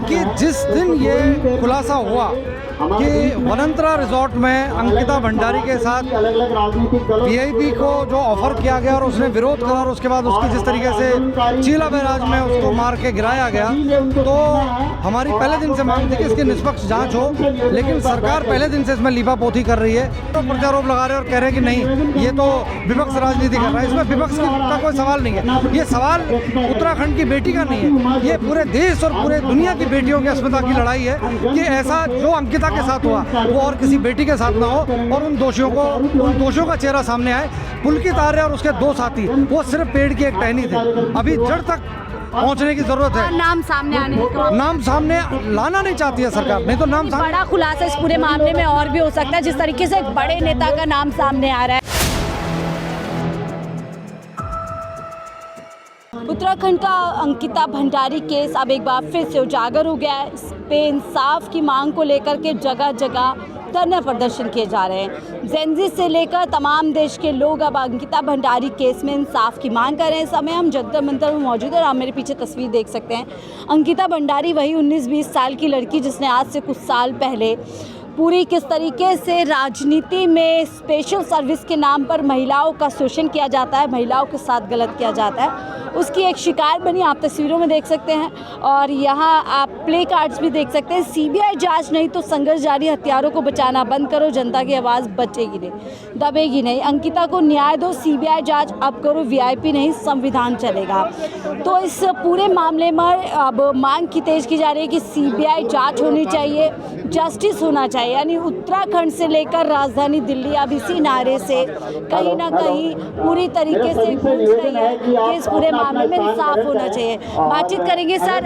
कि जिस दिन ये खुलासा हुआ कि वनंतरा रिजॉर्ट में अंकिता भंडारी के साथ वीआईपी को जो ऑफर किया गया और उसने विरोध करा और उसके बाद उसकी जिस तरीके से चीला बैराज में उसको मार के गिराया गया, तो हमारी पहले दिन से मांग थी कि इसकी निष्पक्ष जांच हो, लेकिन सरकार पहले दिन से इसमें लीपापोती कर रही है। तो प्रत्यारोप लगा रहे हैं और कह रहे हैं कि नहीं, ये तो विपक्ष राजनीति कर रहा है। इसमें विपक्ष का कोई सवाल नहीं है। ये सवाल उत्तराखंड की बेटी का नहीं है, ये पूरे देश और पूरे दुनिया की बेटियों की अस्मिता की लड़ाई है कि ऐसा जो अंकिता के साथ हुआ वो और किसी बेटी के साथ ना हो और उन दोषियों का चेहरा सामने आए। पुलकित आर्य और उसके दो साथी वो सिर्फ पेड़ की एक टहनी थे, अभी जड़ तक पहुंचने की जरूरत है। नाम सामने लाना नहीं चाहती है सरकार, नहीं तो नाम बड़ा खुलासा इस पूरे मामले में और भी हो सकता है, जिस तरीके से एक बड़े नेता का नाम सामने आ रहा है। उत्तराखंड का अंकिता भंडारी केस अब एक बार फिर से उजागर हो गया है। इस पे इंसाफ की मांग को लेकर के जगह जगह धरना प्रदर्शन किए जा रहे हैं। जेनजी से लेकर तमाम देश के लोग अब अंकिता भंडारी केस में इंसाफ की मांग कर रहे हैं। इस समय हम जंतर मंतर में मौजूद हैं और आप मेरे पीछे तस्वीर देख सकते हैं। अंकिता भंडारी वही 19-20 साल की लड़की जिसने आज से कुछ साल पहले पूरी किस तरीके से राजनीति में स्पेशल सर्विस के नाम पर महिलाओं का शोषण किया जाता है, महिलाओं के साथ गलत किया जाता है, उसकी एक शिकायत बनी। आप तस्वीरों में देख सकते हैं और यहाँ आप प्ले कार्ड्स भी देख सकते हैं। सीबीआई जांच नहीं तो संघर्ष जारी, हथियारों को बचाना बंद करो, जनता की आवाज़ बचेगी नहीं, दबेगी नहीं, अंकिता को न्याय दो, सीबीआई जांच अब करो, वीआईपी नहीं संविधान चलेगा। तो इस पूरे मामले में अब मांग की तेज की जा रही है कि सीबीआई जांच होनी चाहिए, जस्टिस होना चाहिए। यानी उत्तराखंड से लेकर राजधानी दिल्ली अब इसी नारे से कहीं ना कहीं पूरी तरीके से गूंज रही है कि इस पूरे मामले में इंसाफ होना चाहिए। बातचीत करेंगे। सर,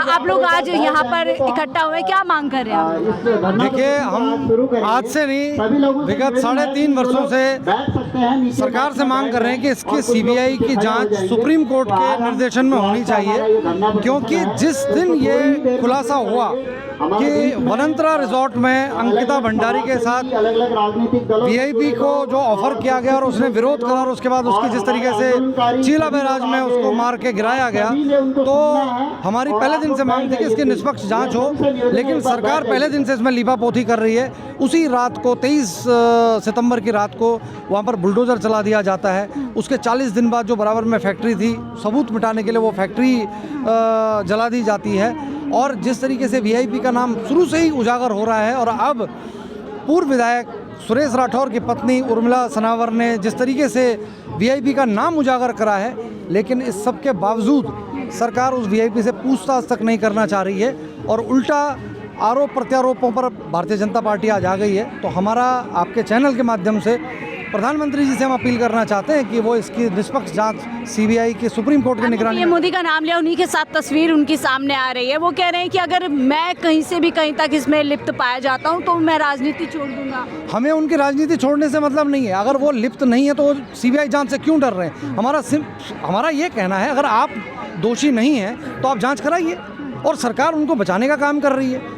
आप लोग आज यहाँ पर इकट्ठा हुए, क्या मांग कर रहे हैं? देखिए, हम आज से नहीं, विगत 3.5 वर्षों से सरकार से मांग कर रहे हैं कि इसकी सीबीआई की जांच सुप्रीम कोर्ट के निर्देशन में होनी चाहिए, क्योंकि जिस दिन ये खुलासा हुआ कि वनंतरा रिजॉर्ट में अंकिता भंडारी के साथ वीआईपी को जो ऑफर किया गया और उसने विरोध करा और उसके बाद उसकी जिस तरीके से चीला बैराज में उसको मार के गिराया गया, तो हमारी पहले दिन से मांग थी कि इसकी निष्पक्ष जांच हो, लेकिन सरकार पहले दिन से इसमें लीपापोती कर रही है। उसी रात को 23 सितंबर की रात को वहाँ पर बुलडोजर चला दिया जाता है। उसके 40 दिन बाद जो बराबर में फैक्ट्री थी, सबूत मिटाने के लिए वो फैक्ट्री जला दी जाती है। और जिस तरीके से वीआईपी का नाम शुरू से ही उजागर हो रहा है और अब पूर्व विधायक सुरेश राठौर की पत्नी उर्मिला सनावर ने जिस तरीके से वीआईपी का नाम उजागर करा है, लेकिन इस सब के बावजूद सरकार उस वीआईपी से पूछताछ तक नहीं करना चाह रही है और उल्टा आरोप प्रत्यारोपों पर भारतीय जनता पार्टी आज आ गई है। तो हमारा आपके चैनल के माध्यम से प्रधानमंत्री जी से हम अपील करना चाहते हैं कि वो इसकी निष्पक्ष जांच सीबीआई की सुप्रीम कोर्ट की निगरानी। मोदी का नाम लिया, उन्हीं के साथ तस्वीर उनकी सामने आ रही है। वो कह रहे हैं कि अगर मैं कहीं से भी कहीं तक इसमें लिप्त पाया जाता हूं तो मैं राजनीति छोड़ दूंगा। हमें उनकी राजनीति छोड़ने से मतलब नहीं है। अगर वो लिप्त नहीं है तो वो सीबीआई जांच से क्यों डर रहे हैं? हमारा ये कहना है, अगर आप दोषी नहीं हैं तो आप जांच कराइए, और सरकार उनको बचाने का काम कर रही है।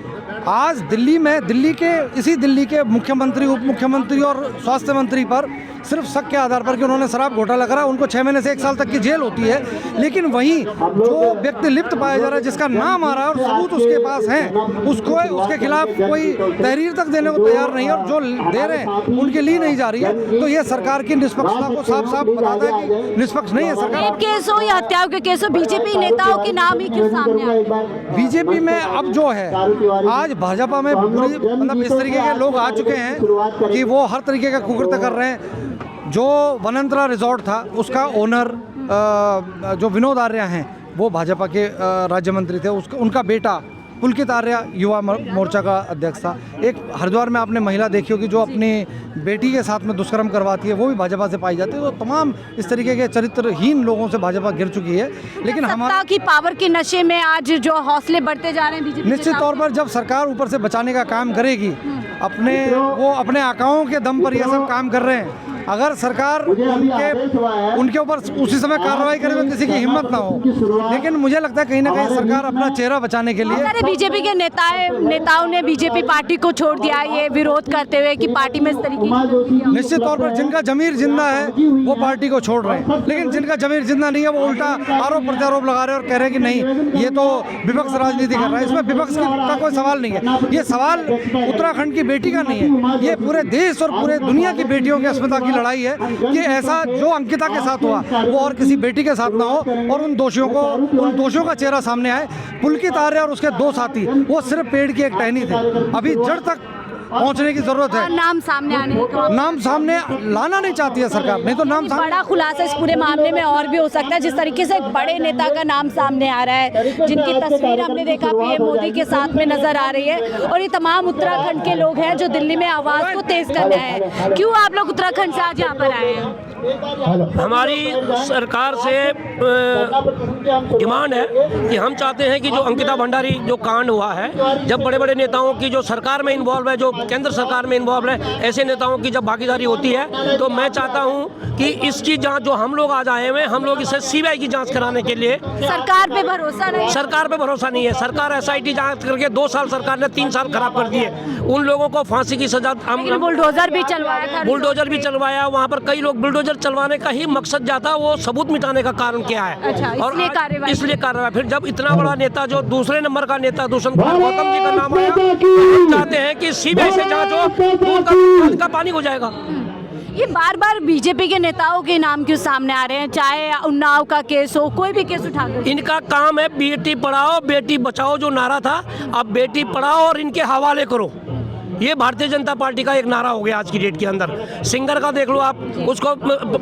आज दिल्ली के मुख्यमंत्री, उप मुख्यमंत्री और स्वास्थ्य मंत्री पर सिर्फ शक के आधार पर कि उन्होंने शराब घोटाला करा, उनको 6 महीने से 1 साल तक की जेल होती है। लेकिन वहीं जो व्यक्ति लिप्त पाया जा रहा है, जिसका नाम आ रहा है और सबूत उसके पास हैं, उसके खिलाफ कोई तहरीर तक देने को तैयार नहीं है, और जो दे रहे हैं उनके लिए नहीं जा रही है। तो ये सरकार की निष्पक्षता को साफ साफ बताता है कि निष्पक्ष नहीं है सरकार। केस हो या हत्याओं के केस हो, बीजेपी नेताओं के नाम ही क्यों सामने आए? बीजेपी में अब जो है, आज भाजपा में मतलब इस तरीके के लोग आ चुके हैं कि वो हर तरीके का कुकृत्य कर रहे हैं। जो वनंतरा रिजॉर्ट था उसका ओनर जो विनोद आर्य हैं, वो भाजपा के राज्य मंत्री थे। उनका बेटा पुलकित आर्य युवा मोर्चा का अध्यक्ष था। एक हरिद्वार में आपने महिला देखी होगी जो अपनी बेटी के साथ में दुष्कर्म करवाती है, वो भी भाजपा से पाई जाती है। तो तमाम इस तरीके के चरित्रहीन लोगों से भाजपा गिर चुकी है। लेकिन हमारा की पावर के नशे में आज जो हौसले बढ़ते जा रहे हैं बीजेपी, निश्चित तौर पर जब सरकार ऊपर से बचाने का काम करेगी, वो अपने आकाओं के दम पर यह सब काम कर रहे हैं, अगर सरकार उनके ऊपर उसी समय कार्रवाई करे तो किसी की हिम्मत ना हो, लेकिन मुझे लगता है कहीं ना कहीं सरकार अपना चेहरा बचाने के लिए। सारे बीजेपी के नेताओं ने बीजेपी पार्टी को छोड़ दिया ये विरोध करते हुए कि पार्टी में इस तरीके की। निश्चित तौर पर जिनका जमीर जिंदा है वो पार्टी को छोड़ रहे हैं, लेकिन जिनका जमीर जिंदा नहीं है वो उल्टा आरोप प्रत्यारोप लगा रहे हैं और कह रहे हैं कि नहीं ये तो विपक्ष राजनीति कर रहा है। इसमें विपक्ष का कोई सवाल नहीं है, ये सवाल उत्तराखंड की बेटी का नहीं है, ये पूरे देश और पूरे दुनिया की बेटियों की अस्मिता की लड़ाई है कि ऐसा जो अंकिता के साथ हुआ वो और किसी बेटी के साथ ना हो और उन दोषियों का चेहरा सामने आए। पुलकित आर्य और उसके 2 साथी वो सिर्फ पेड़ की एक टहनी थे, अभी जड़ तक पहुंचने की जरूरत है। नाम सामने आने का नाम सामने लाना नहीं चाहती है सरकार, नहीं तो नाम बड़ा खुलासा इस पूरे मामले में और भी हो सकता है। जिस तरीके से एक बड़े नेता का नाम सामने आ रहा है, जिनकी तस्वीर हमने देखा पीएम मोदी के साथ में नजर आ रही है, और ये तमाम उत्तराखंड के लोग हैं जो दिल्ली में आवाज को तेज करना है। क्यों आप लोग उत्तराखंड से आज यहाँ पर आए हैं? हमारी सरकार से डिमांड है कि हम चाहते हैं कि जो अंकिता भंडारी जो कांड हुआ है, जब बड़े बड़े नेताओं की जो सरकार में इन्वॉल्व है, जो केंद्र सरकार में इन्वॉल्व है, ऐसे नेताओं की जब भागीदारी होती है तो मैं चाहता हूं कि इसकी जांच, जो हम लोग आज आए हुए हैं, हम लोग इसे सीबीआई की जांच कराने के लिए। सरकार पे भरोसा नहीं? सरकार पे भरोसा नहीं है। सरकार एसआईटी जांच करके 2 साल सरकार ने 3 साल खराब कर दिए। उन लोगों को फांसी की सजा, बुलडोजर भी चलवाया था। बुलडोजर भी चलवाया, वहाँ पर कई लोग बुलडोजर चलवाने का ही मकसद जाता, वो सबूत मिटाने का कारण क्या है? अच्छा, और इसलिए कार्रवाई। फिर जब इतना बड़ा नेता, जो दूसरे नंबर का नेता दुष्यंत कुमार गौतम जी का नाम आया, हम चाहते हैं कि सीबीआई से जांच हो तो उनका पानी हो जाएगा। ये बार बार बीजेपी के नेताओं के नाम क्यों सामने आ रहे हैं? चाहे उन्नाव का केस हो, कोई भी केस उठाकर। इनका काम है बेटी पढ़ाओ बेटी बचाओ, जो नारा था, अब बेटी पढ़ाओ और इनके हवाले करो। ये भारतीय जनता पार्टी का एक नारा हो गया आज की डेट के अंदर। सिंगर का देख लो आप, उसको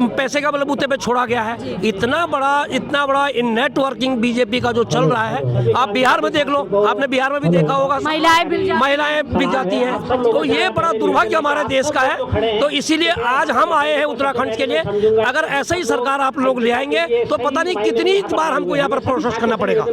पैसे का बलबूते पे छोड़ा गया है। इतना बड़ा नेटवर्किंग बीजेपी का जो चल रहा है, आप बिहार में देख लो, आपने बिहार में भी देखा होगा, महिलाएं बिक जाती हैं। तो ये बड़ा दुर्भाग्य हमारे देश का है। तो इसीलिए आज हम आए हैं उत्तराखंड के लिए। अगर ऐसे ही सरकार आप लोग ले आएंगे तो पता नहीं कितनी बार हमको यहाँ पर प्रोसेस करना पड़ेगा।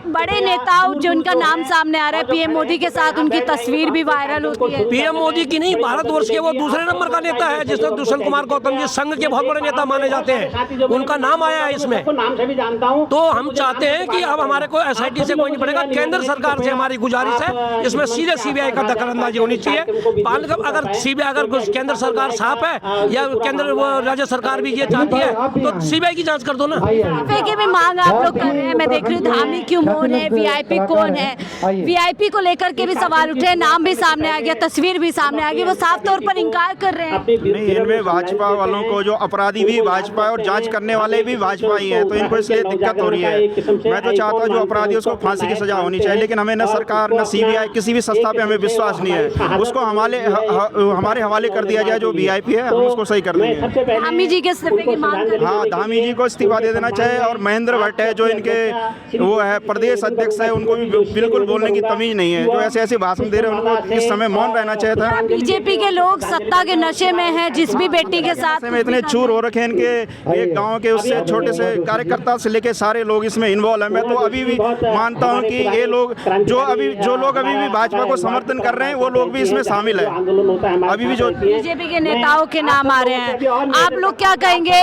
बड़े नेताओं जो उनका नाम सामने आ रहा है, पीएम मोदी के साथ उनकी तस्वीर भी वायरल होती है। पीएम मोदी की नहीं, भारतवर्ष के वो दूसरे नंबर का नेता है, जिसमें दुष्यंत कुमार गौतम जी संघ के बहुत बड़े नेता माने जाते हैं, उनका नाम आया है इसमें। तो हम चाहते हैं कि अब हमारे को एसआईटी से कोई नहीं पड़ेगा। केंद्र सरकार से हमारी गुजारिश है, इसमें सीधे सीबीआई का दखलंदाजी होनी चाहिए। अगर सीबीआई, अगर केंद्र सरकार साफ है या केंद्र राज्य सरकार भी ये चाहती है तो सीबीआई की जाँच कर दो ना। की मांग आप लोग कर रहे हैं, मैं देख रही हूँ धामी क्यों है, वीआईपी कौन है, वीआईपी को लेकर के भी सवाल उठे, नाम भी सामने आ गया, तस्वीर भी सामने आ गई, वो साफ तौर पर इंकार कर रहे हैं। नहीं, इनमें भाजपा वालों को, जो अपराधी भी भाजपा और जांच करने वाले भी भाजपा ही हैं, तो इनको इसलिए दिक्कत हो रही है। मैं तो चाहता हूँ जो अपराधी उसको फांसी की सजा होनी चाहिए, लेकिन हमें न सरकार न सीबीआई किसी भी संस्था पे हमें विश्वास नहीं है। उसको हमारे हवाले कर दिया जाए, जो वीआईपी है हम उसको सही कर देंगे। धामी जी के इस्तीफे की मांग कर, हाँ, धामी जी को इस्तीफा दे देना चाहिए। और महेंद्र भट्ट है जो इनके वो है प्रदेश अध्यक्ष है, उनको भी बिल्कुल बोलने की तमीज नहीं है। जो ऐसे ऐसे भाषण दे रहे हैं उनको इस समय मौन रहना चाहिए था। बीजेपी के लोग सत्ता के नशे में हैं, जिस भी बेटी के साथ में इतने चूर हो रखे हैं इनके, एक गांव के उससे छोटे से कार्यकर्ता से लेके सारे लोग इसमें इन्वॉल्व हैं। मैं तो अभी भी मानता हूं कि ये लोग जो लोग अभी भी भाजपा को समर्थन कर रहे हैं, वो लोग भी इसमें शामिल है। अभी भी जो बीजेपी के नेताओं के नाम आ रहे हैं, आप लोग क्या कहेंगे?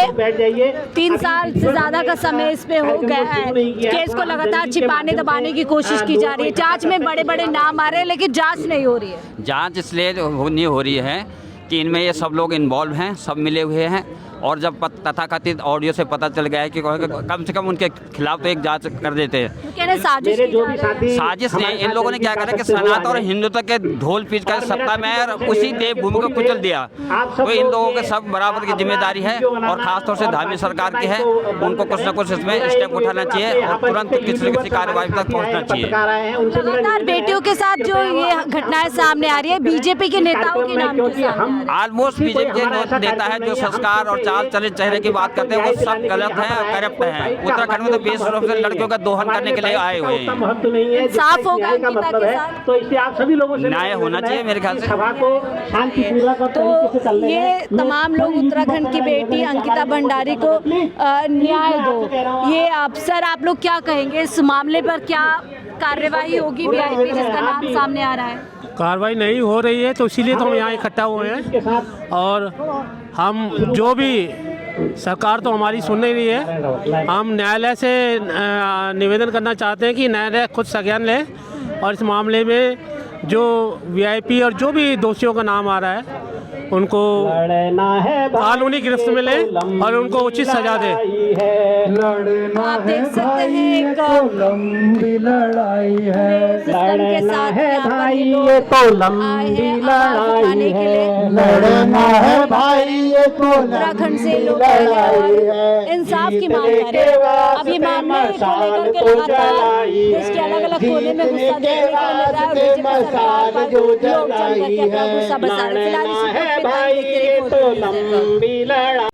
3 साल से ज्यादा का समय इस पे हो गया है, केस को लगातार छिपाने दबाने की कोशिश की जा रही है, जांच में बड़े बड़े नाम आ रहे हैं लेकिन जांच नहीं हो रही है। जांच इसलिए नहीं हो रही है कि इनमें ये सब लोग इन्वॉल्व हैं, सब मिले हुए हैं। और जब तथाकथित ऑडियो से पता चल गया है कि कम से कम उनके खिलाफ तो एक जांच कर देते हैं। साजिश नहीं, इन लोगों ने क्या करा कि सनातन और हिंदुत्व के ढोल पीट कर सत्ता में और उसी देवभूमि को कुचल दिया। तो इन लोगों के सब बराबर की जिम्मेदारी है और खासतौर से धामी सरकार की है। उनको कुछ न कुछ इसमें स्टेप उठाना चाहिए और तुरंत किसी न किसी कार्रवाई तक पहुँचना चाहिए। लगातार बेटियों के साथ जो ये घटनाएं सामने आ रही है, बीजेपी के नेताओं के नाम, ऑलमोस्ट बीजेपी के नेता है जो संस्कार और चाल चले चेहरे की बात करते हैं, वो सब गलत है और करप्ट है। उत्तराखंड में तो 20 रूप से लड़कियों का दोहन करने के लिए आए हुए हैं। साफ होगा तो इससे आप सभी लोगों से न्याय होना चाहिए मेरे ख्याल से। तो ये तमाम लोग उत्तराखंड की बेटी अंकिता भंडारी को न्याय दो, ये अफसर आप लोग क्या कहेंगे इस मामले पर? क्या कार्यवाही होगी वीआईपी जिसका नाम सामने आ रहा है? कार्रवाई नहीं हो रही है, तो इसीलिए तो हम यहाँ इकट्ठा हुए हैं। और हम जो भी सरकार तो हमारी सुन नहीं रही है, हम न्यायालय से निवेदन करना चाहते हैं कि न्यायालय खुद संज्ञान ले और इस मामले में जो वीआईपी और जो भी दोषियों का नाम आ रहा है उनको कानूनी गिरफ्त में ले और उनको उचित सजा दे। आप देख सकते हैं एक लंबी लड़ाई है, लड़ना है भाई ये तो लंबी लड़ाई है, लड़ना है भाई ये तो उत्तराखंड से लोग आए हैं और इंसाफ की मांग कर रहे हैं। अब ये मामले को लेकर के लगातार देश के अलग अलग कोने में गुस्सा देखने को मिल रहा है। बीजेपी सरकार पर लोग जम करके अपना गुस्सा बरसा रहे हैं। फिलहाल इसी भाई ये तो लंबी लड़ाई।